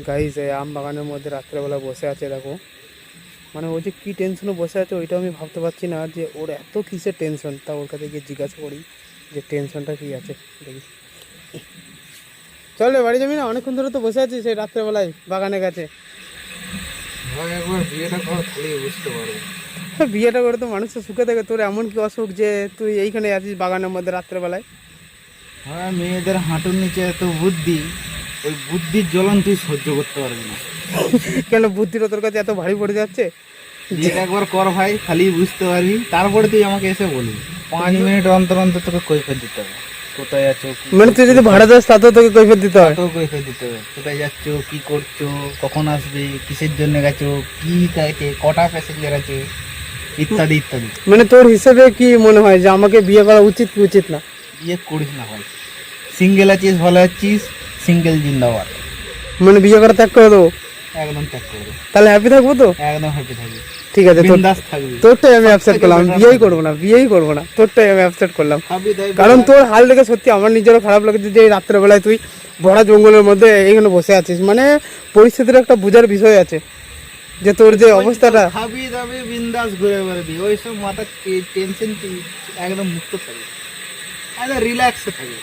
Guys এই আম বাগানের মধ্যে রাত্রেবেলা বসে আছে দেখো, মানে ও যে কী টেনশনে বসে আছে ওইটাও আমি ভাবতে পারছি না যে ওর এত কিসের টেনশন। তা ওর কাছে গিয়ে জিজ্ঞাসা করি যে টেনশনটা কী আছে দেখি। চল রে বাড়ি যাবি না? অনেকক্ষণ ধরে তো বসে আছিস সেই রাত্রেবেলায় বাগানের কাছে। একবার বিয়েটা কর, তাহলেই বুঝতে পারবো। হ্যাঁ, বিয়েটা করে তো মানুষের সুখে থাকে, তোর এমন কি অসুখ যে তুই এইখানে আছিস বাগানের মধ্যে রাত্রেবেলায়? হ্যাঁ, মেয়েদের হাঁটুর নিচে এত বুদ্ধি, ওই বুদ্ধির জ্বলন তুই সহ্য করতে পারবি না। কেন বুদ্ধিটা তোর কাছে এত ভারী পড়ে যাচ্ছে? বিয়েটা একবার কর ভাই, খালি বুঝতে পারবি, তারপরে তুই আমাকে এসে বলবি। 5 মিনিট অন্তর অন্তর তোকে কৈফিয়ত দিতে হবে, কোথায় আছো মানে তুই যদি ভাড়া যাস তাতেও তোকে কৈফিয়ত দিতে হয়? তাতেও কৈফিয়ত দিতে হবে। কোথায় যাচ্ছো, কি করছো, কখন আসবে, কিসের জন্য গেছো, কি গাইতে, কটা প্যাসেঞ্জার আছে, ইত্যাদি ইত্যাদি। মানে তোর হিসেবে কি মনে হয় যে আমাকে বিয়ে করা উচিত কি উচিত না? বিয়ে করিস না ভাই, সিঙ্গেল আছিস, ভালো আছিস, সিঙ্গেল জিন্দাবাদ। মানে বিয়ে করা ত্যাগ করে দেবো? একদম ত্যাগ করে দে, তাহলে হ্যাপি থাকবো তো? একদম হ্যাপি থাকবি, ঠিক আছে, বিন্দাস থাকবি। তোরটাই আমি অ্যাকসেপ্ট করলাম, বিয়েই করবো না, বিয়েই করবো না, তোরটাই আমি অ্যাকসেপ্ট করলাম। খাবি দাবি, কারণ তোর হাল দেখে সত্যি আমার নিজেরও খারাপ লাগছে যে এই রাত্রেবেলায় তুই ভরা জঙ্গলের মধ্যে এইখানে বসে আছিস। মানে পরিস্থিতির একটা বোঝার বিষয় আছে যে তোর যে অবস্থাটা। খাবি দাবি, বিন্দাস ঘুরে বেড়াবি, ওইসব মাথা টেনশন একদম মুক্ত থাকবি, একদম রিল্যাক্সে থাকবি।